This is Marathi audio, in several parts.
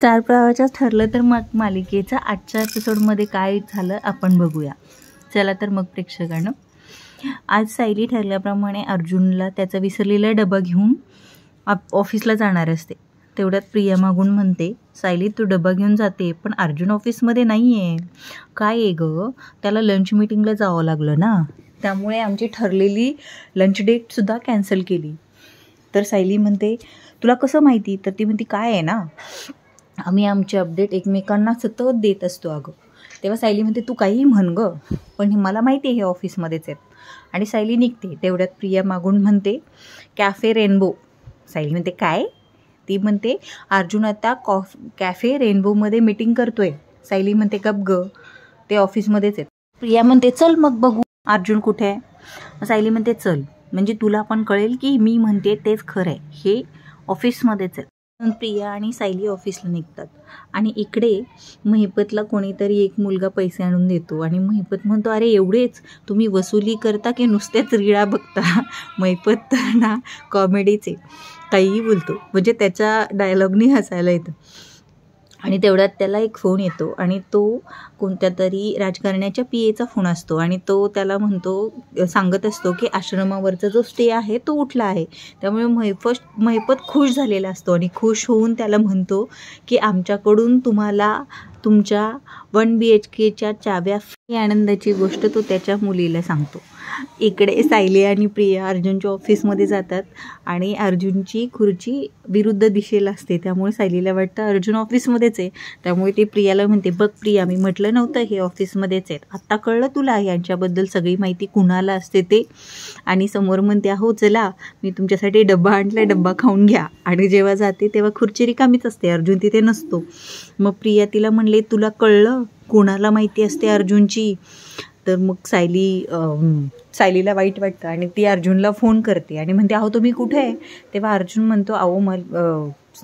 स्टार प्रवाहाचं ठरलं तर मग मालिकेचा आजच्या एपिसोडमध्ये काय झालं आपण बघूया. चला तर मग प्रेक्षकांनो, आज सायली ठरल्याप्रमाणे अर्जुनला त्याचा विसरलेला डबा घेऊन ऑफिसला जाणार असते. तेवढ्यात प्रिया मागून म्हणते, सायली तू डबा घेऊन जाते पण अर्जुन ऑफिसमध्ये नाही आहे. काय आहे गं, त्याला लंच मीटिंगला जावं लागलं ना, त्यामुळे आमची ठरलेली लंच डेटसुद्धा कॅन्सल केली. तर सायली म्हणते तुला कसं माहिती? तर ती म्हणते काय आहे ना, आम्ही आमचे अपडेट एकमेकांना सतत देत असतो अगं. तेव्हा सायली म्हणते तू काहीही म्हण गं, पण मला माहिती आहे हे ऑफिसमध्येच आहेत. आणि सायली निघते. तेवढ्यात प्रिया मागून म्हणते कॅफे रेनबो. सायली म्हणते काय? ती म्हणते अर्जुन आता कॅफे रेनबोमध्ये मीटिंग करतोय. सायली म्हणते गप ग, ते ऑफिसमध्येच आहेत. प्रिया म्हणते चल मग बघू अर्जुन कुठे आहे. सायली म्हणते चल, म्हणजे तुला पण कळेल की मी म्हणते तेच खरं आहे, हे ऑफिसमध्येच आहेत. प्रिया आणि सायली ऑफिसला निघतात आणि इकडे महिपतला कोणीतरी एक मुलगा पैसे आणून देतो आणि महिपत म्हणतो अरे एवढेच तुम्ही वसुली करता की नुसतेच रीळा बघता. महिपत तर ना कॉमेडीचे काहीही बोलतो, म्हणजे त्याच्या डायलॉगनी हसायला येतं. आणि तेवढ्यात त्याला एक फोन येतो आणि तो कोणत्या तरी राजकारण्याच्या PAचा फोन असतो आणि तो त्याला म्हणतो, सांगत असतो की आश्रमावरचा जो स्टे आहे तो उठला आहे. त्यामुळे महिपत खुश झालेला असतो आणि खुश होऊन त्याला म्हणतो की आमच्याकडून तुम्हाला तुमच्या 1 BHKच्या चाव्या. ही आनंदाची गोष्ट तो त्याच्या मुलीला सांगतो. इकडे सायली आणि प्रिया अर्जुनच्या ऑफिसमध्ये जातात आणि अर्जुनची खुर्ची विरुद्ध दिशेला असते, त्यामुळे सायलीला वाटतं अर्जुन ऑफिसमध्येच आहे. त्यामुळे ती प्रियाला म्हणते बघ प्रिया, मी म्हटलं नव्हतं हे ऑफिसमध्येच आहेत, आत्ता कळलं तुला यांच्याबद्दल सगळी माहिती कुणाला असते ते. आणि समोर म्हणते हो चला मी तुमच्यासाठी डब्बा आणला, डब्बा खाऊन घ्या. आणि जेव्हा जाते तेव्हा खुर्ची रिकामीच असते, अर्जुन तिथे नसतो. मग प्रिया तिला म्हणले तुला कळलं कुणाला माहिती असते अर्जुनची? तर मग सायलीला वाईट वाटतं आणि ती अर्जुनला फोन करते आणि म्हणते अहो तुम्ही कुठे आहे? तेव्हा अर्जुन म्हणतो अहो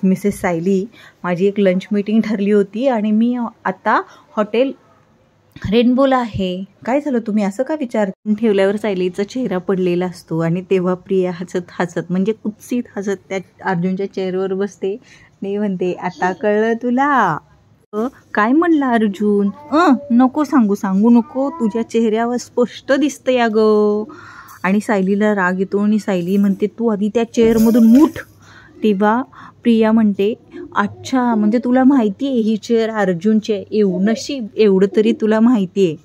मिसेस सायली, माझी एक लंच मीटिंग ठरली होती आणि मी आता हॉटेल रेनबोला आहे. काय झालं, तुम्ही असं का विचार ठेवल्यावर सायलीचा चेहरा पडलेला असतो आणि तेव्हा प्रिया हसत म्हणजे कुत्सित हसत त्या अर्जुनच्या चेहऱ्यावर बसते आणि म्हणते आता कळलं तुला? काय म्हणला अर्जुन? नको सांगू नको, तुझ्या चेहऱ्यावर स्पष्ट दिसतंय अगं. आणि सायलीला राग येतो आणि सायली म्हणते तू आधी त्या चेअरमधून उठ. तेव्हा प्रिया म्हणते अच्छा, म्हणजे तुला माहिती आहे ही चेअर अर्जुनची आहे? नशीब एवढं तरी तुला माहिती आहे.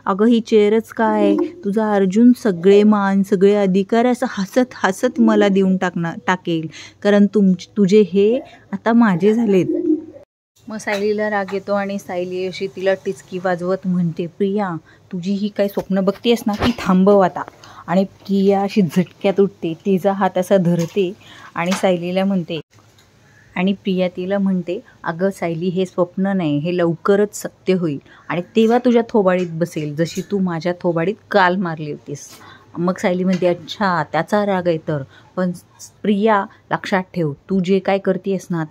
अगं ही चेअरच काय, तुझा अर्जुन सगळे मान सगळे अधिकार असं हसत हसत मला देऊन टाकेल, कारण तुझे हे आता माझे झालेत. मग सायलीला राग येतो आणि सायली अशी तिला टिचकी वाजवत म्हणते प्रिया, तुझी ही काही स्वप्न बघतेस ना ती थांबव आता. आणि प्रिया अशी झटक्यात उठते, तिचा हात असा धरते आणि सायलीला म्हणते, आणि प्रिया तिला म्हणते अगं सायली हे स्वप्न नाही, हे लवकरच सत्य होईल आणि तेव्हा तुझ्या थोबाडीत बसेल जशी तू माझ्या थोबाडीत काल मारली होतीस. मग सायली म्हणते अच्छा त्याचा राग आहे तर, पण प्रिया लक्षात ठेव तू जे काय करतेस ना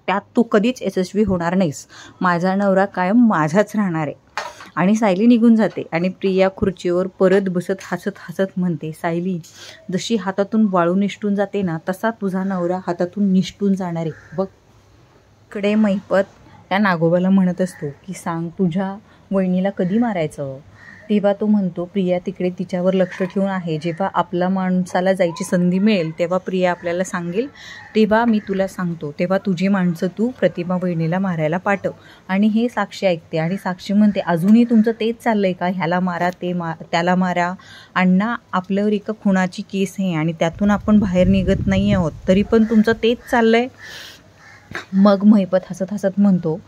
त्यात तू कधीच यशस्वी होणार नाहीस. माझा नवरा कायम माझाच राहणार आहे. आणि सायली निघून जाते आणि प्रिया खुर्चीवर परत बसत हसत म्हणते सायली, जशी हातातून वाळू निसटून जाते ना तसा तुझा नवरा हातातून निसटून जाणार आहे बघ. इकडे महिपत त्या नागोबाला म्हणत असतो की सांग तुझ्या वहिनीला कधी मारायचं? तेव्हा तो म्हणतो प्रिया तिकडे तिच्यावर लक्ष ठेवून आहे, जेव्हा आपल्या माणसाला जायची संधी मिळेल तेव्हा प्रिया आपल्याला सांगेल, तेव्हा मी तुला सांगतो, तेव्हा तुझी माणसं तू प्रतिमा वहिनीला मारायला पाठव. आणि हे साक्षी ऐकते आणि साक्षी म्हणते अजूनही तुमचं तेच चाललंय का, ह्याला मारा त्याला मारा. अण्णा आपल्यावर एका खुनाची केस आहे आणि त्यातून आपण बाहेर निघत नाही आहोत, तरी पण तुमचं तेच चाललंय. मग महिपत हसत म्हणतो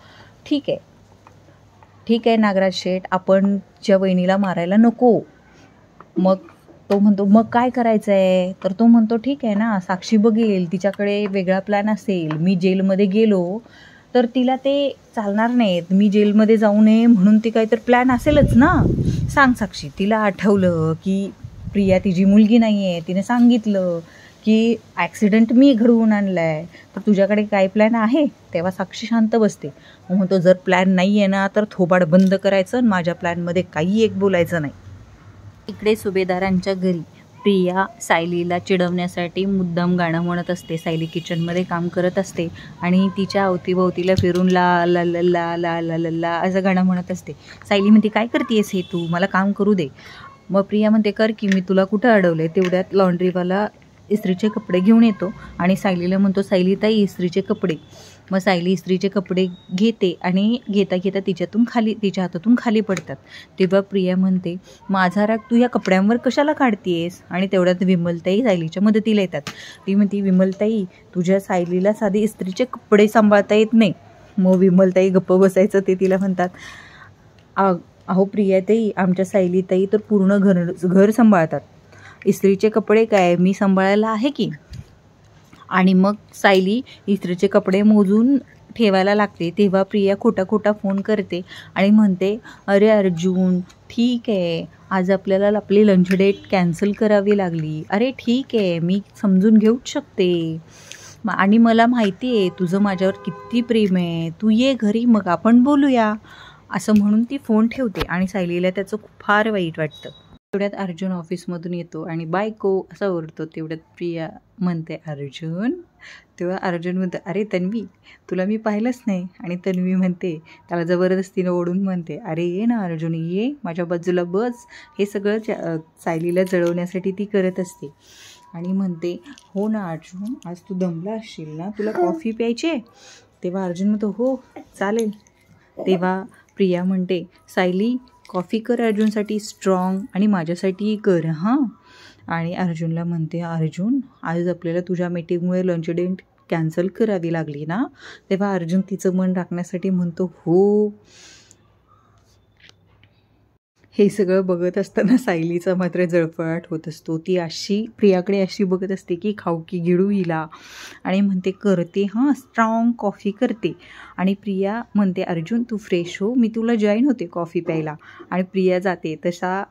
ठीक आहे नागराज शेठ, आपण ज्या वहिनीला मारायला नको. मग तो म्हणतो मग काय करायचं आहे? तर तो म्हणतो ठीक आहे ना, साक्षी बघेल, तिच्याकडे वेगळा प्लॅन असेल, मी जेलमध्ये गेलो तर तिला ते चालणार नाहीत, मी जेलमध्ये जाऊ नये म्हणून ती काहीतरी प्लॅन असेलच ना. सांग साक्षी, तिला आठवलं की प्रिया तिची मुलगी नाही आहे, तिने सांगितलं की ॲक्सिडेंट मी घडवून आणला आहे, तर तुझ्याकडे काय प्लॅन आहे? तेव्हा साक्षी शांत बसते. मग म्हणतो जर प्लॅन नाही आहे ना तर थोबाड बंद करायचं, माझ्या प्लॅनमध्ये काही एक बोलायचं नाही. इकडे सुभेदारांच्या घरी प्रिया सायलीला चिडवण्यासाठी मुद्दाम गाणं म्हणत असते. सायली किचनमध्ये काम करत असते आणि तिच्या अवतीभोवतीला फिरून ला ला ला ला ला ला ला ला असं गाणं म्हणत असते. सायली म्हणते, काय करतेस हे तू, मला काम करू दे. मग प्रिया म्हणते, कर की, मी तुला कुठं अडवलं. तेवढ्यात लॉन्ड्रीवाला इस्त्रीचे कपडे घेऊन येतो आणि सायलीला म्हणतो, सायली ताई इस्त्रीचे कपडे. मग सायली इस्त्रीचे कपडे घेते आणि घेता घेता तिच्या हातातून खाली पडतात. तेव्हा प्रिया म्हणते, माझा राग तू या कपड्यांवर कशाला काढतेस. आणि तेवढ्यात विमलताई सायलीच्या मदतीला येतात. ती म्हणते, विमलताई तुझ्या सायलीला साधे इस्त्रीचे कपडे सांभाळता येत नाही. मग विमलताई गप्प बसायचं ते तिला म्हणतात, अहो प्रियाताई, आमच्या सायलीताई तर पूर्ण घर सांभाळतात. इस्त्रीचे कपडे काय मी सांभाळायला आहे की. आणि मग सायली इस्त्रीचे कपडे मोजून ठेवायला लागते. तेव्हा प्रिया खोटा फोन करते आणि म्हणते, अरे अर्जुन ठीक आहे, आज आपल्याला आपली लंच डेट कॅन्सल करावी लागली. अरे ठीक आहे, मी समजून घेऊच शकते आणि मला माहिती आहे तुझं माझ्यावर किती प्रेम आहे. तू ये घरी, मग आपण बोलूया. असं म्हणून ती फोन ठेवते आणि सायलीला त्याचं फार वाईट वाटतं. तेवढ्यात अर्जुन ऑफिसमधून येतो आणि बायको असा ओरडतो. तेवढ्यात प्रिया म्हणते, अर्जुन. तेव्हा अर्जुन म्हणतो, अरे तन्वी तुला मी पाहिलंच नाही. आणि तन्वी म्हणते, त्याला जबरदस्तीनं ओढून म्हणते, अरे ये ना अर्जुन, ये माझ्या बाजूला बस. हे सगळं सायलीला जळवण्यासाठी ती करत असते. आणि म्हणते, हो ना अर्जुन, आज तू दमला असशील ना, तुला कॉफी प्यायची आहे. तेव्हा अर्जुन म्हणतो, हो चालेल. तेव्हा प्रिया म्हणते, सायली कॉफी कर अर्जुनसाठी स्ट्रॉंग आणि माझ्यासाठीही कर हां. आणि अर्जुनला म्हणते, अर्जुन आज आपल्याला तुझ्या मीटिंगमुळे लंच डेट कॅन्सल करावी लागली ना. तेव्हा अर्जुन तिचं मन राखण्यासाठी म्हणतो, हो. हे सगळं बघत असताना सायलीचा मात्र जळफळाट होत असतो. ती प्रियाकडे अशी बघत असते की खाऊ की गिळू हिला. आणि म्हणते, करते हां, स्ट्रॉंग कॉफी करते. आणि प्रिया म्हणते, अर्जुन तू फ्रेश हो, मी तुला जॉईन होते कॉफी प्यायला. आणि प्रिया जाते. तसा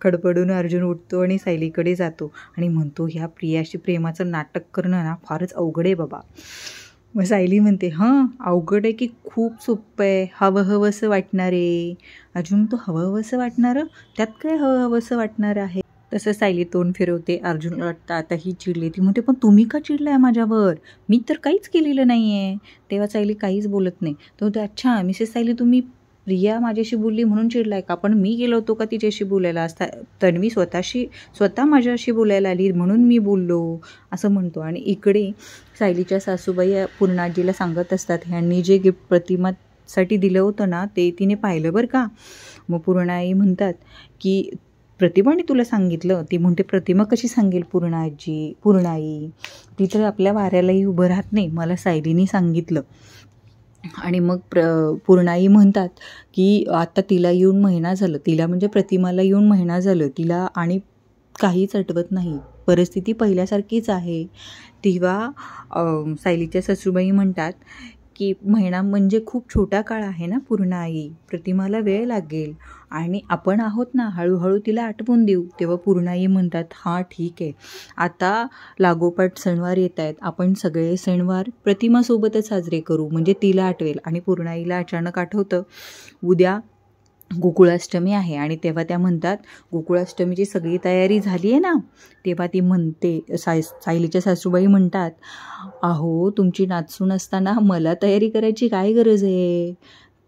खडपडून अर्जुन उठतो आणि सायलीकडे जातो आणि म्हणतो, ह्या प्रियाशी प्रेमाचं नाटक करणं ना फारच अवघड आहे बाबा. मग सायली म्हणते, हां अवघड आहे की खूप सोपं आहे, हवंहवंसं वाटणार आहे. अर्जुन, तो हवंहवंसं वाटणारं, त्यात काय हवंहवंसं वाटणार आहे. तसं सायली तोंड फिरवते. अर्जुन वाटतं आता ही चिडली. ती म्हणते, पण तुम्ही का चिडलाय माझ्यावर, मी तर काहीच केलेलं नाही आहे. तेव्हा सायली काहीच बोलत नाही. तो म्हणते, अच्छा मिसेस सायली तुम्ही प्रिया माझ्याशी बोलली म्हणून चिडलाय का, पण मी गेलो होतो का तिच्याशी बोलायला. तन्वी स्वतः माझ्याशी बोलायला आली म्हणून मी बोललो असं म्हणतो. आणि इकडे सायलीच्या सासूबाई पूर्णाजीला सांगत असतात, ह्यांनी जे गिफ्ट प्रतिमासाठी दिलं होतं ना ते तिने पाहिलं बरं का. मग पूर्णाई म्हणतात की प्रतिमाने तुला सांगितलं. ती म्हणते, प्रतिमा कशी सांगेल पूर्णाई, ती तर आपल्या वाऱ्यालाही उभं राहत नाही, मला सायलीने सांगितलं. आणि मग पूर्णाई म्हणतात की आता तिला येऊन महिना झालं, तिला म्हणजे प्रतिमाला येऊन महिना झालं, तिला आणि काहीच आठवत नाही, परिस्थिती पहिल्यासारखीच आहे. तेव्हा सायलीच्या सासूबाई म्हणतात की महिना म्हणजे खूप छोटा काळ आहे ना पूर्णाई, प्रतिमाला वेळ लागेल आणि आपण आहोत ना, हळूहळू तिला आठवून देऊ. तेव्हा पूर्णाई म्हणतात, हां ठीक आहे, आता लागोपाठ सणवार येत आहेत, आपण सगळे सणवार प्रतिमासोबतच साजरे करू, म्हणजे तिला आठवेल. आणि पूर्णाईला अचानक आठवतं उद्या गोकुळाष्टमी आहे. आणि तेव्हा त्या म्हणतात, गोकुळाष्टमीची सगळी तयारी झाली आहे ना. तेव्हा ती म्हणते, सायलीच्या सासूबाई म्हणतात, अहो तुमची नातसून असताना मला तयारी करायची काय गरज आहे,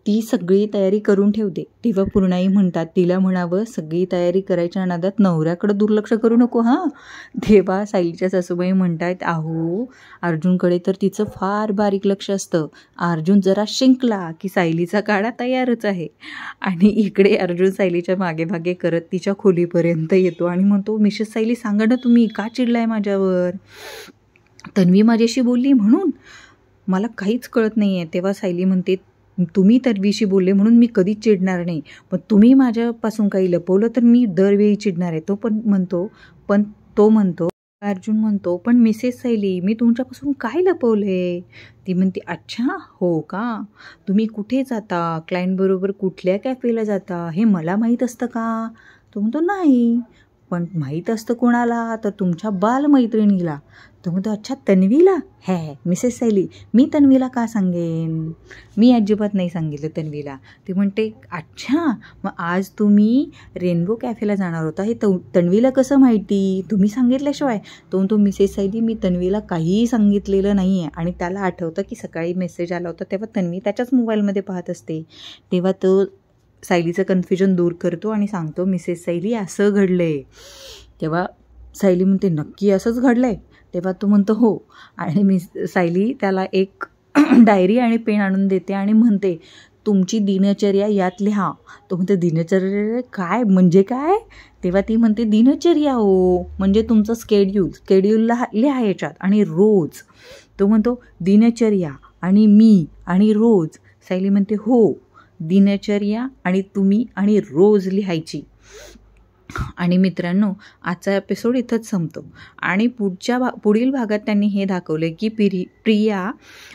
ती सगळी तयारी करून ठेवते. तेव्हा पूर्णाई म्हणतात, तिला म्हणावं सगळी तयारी करायच्या नादात नवऱ्याकडं दुर्लक्ष करू नको हां. तेव्हा सायलीच्या सासूबाई म्हणतात, अहो अर्जुनकडे तर तिचं फार बारीक लक्ष असतं, अर्जुन जरा शिंकला की सायलीचा काढा तयारच आहे. आणि इकडे अर्जुन सायलीच्या मागे करत तिच्या खोलीपर्यंत येतो आणि म्हणतो, मिसेस सायली सांगा ना तुम्ही का चिडलाय माझ्यावर, तन्वी माझ्याशी बोलली म्हणून, मला काहीच कळत नाही आहे. तेव्हा सायली म्हणते, तुम्ही तन्वीशी बोलले म्हणून मी कधीच चिडणार नाही, पण तुम्ही माझ्यापासून काही लपवलं तर मी दरवेळी चिडणार आहे. तो म्हणतो अर्जुन म्हणतो, पण मिसेस सायली मी तुमच्यापासून काय लपवले. ती म्हणते, अच्छा हो का, तुम्ही कुठे जाता, क्लायंटबरोबर कुठल्या कॅफेला जाता हे मला माहीत असतं का. तो म्हणतो, नाही, पण माहीत असतं कोणाला, तर तुमच्या बालमैत्रिणीला. तो म्हणतो अच्छा तन्वीला. हे मिसेस सायली, मी तन्वीला का सांगेन, मी अजिबात नाही सांगितलं तन्वीला. ती म्हणते अच्छा, मग आज तुम्ही रेनबो कॅफेला जाणार होता हे तन्वीला कसं माहिती, तुम्ही सांगितल्याशिवाय. तो म्हणतो मिसेस सायली, मी तन्वीला काहीही सांगितलेलं नाही आहे. आणि त्याला आठवतं की सकाळी मेसेज आला होता तेव्हा तन्वी त्याच्याच मोबाईलमध्ये पाहत असते. तेव्हा तो सायलीचं कन्फ्युजन दूर करतो आणि सांगतो मिसेस सायली असं घडलं आहे. तेव्हा सायली म्हणते नक्की असंच घडलं आहे. तेव्हा तो म्हणतो हो. आणि सायली त्याला एक डायरी आणि पेन आणून देते आणि म्हणते तुमची दिनचर्या यात लिहा. तो म्हणते दिनचर्या काय म्हणजे काय. तेव्हा ती म्हणते दिनचर्या हो म्हणजे तुमचं स्केड्यूल लिहा याच्यात आणि रोज. तो म्हणतो दिनचर्या आणि मी आणि रोज. सायली म्हणते हो, दिनचर्या आणि तुम्ही आणि रोज लिहायची. आणि मित्रांनो, आजचा एपिसोड इथंच संपतो. आणि पुढील भागात त्यांनी हे दाखवलं की प्रिया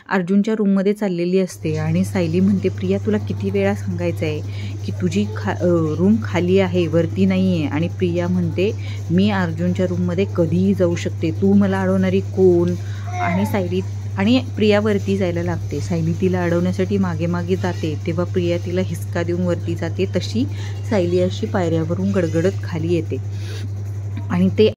अर्जुनच्या रूममध्ये चाललेली असते आणि सायली म्हणते प्रिया तुला किती वेळा सांगायचं आहे की तुझी रूम खाली आहे, वरती नाही आहे. आणि प्रिया म्हणते मी अर्जुनच्या रूममध्ये कधीही जाऊ शकते, तू मला अडवणारी कोण. आणि प्रिया वरती जायला लागते. सायली तिला अडवण्यासाठी मागे मागे जाते. तेव्हा प्रिया तिला हिसका देऊन वरती जाते. तशी सायली अशी पायऱ्यावरून गडगडत खाली येते आणि ते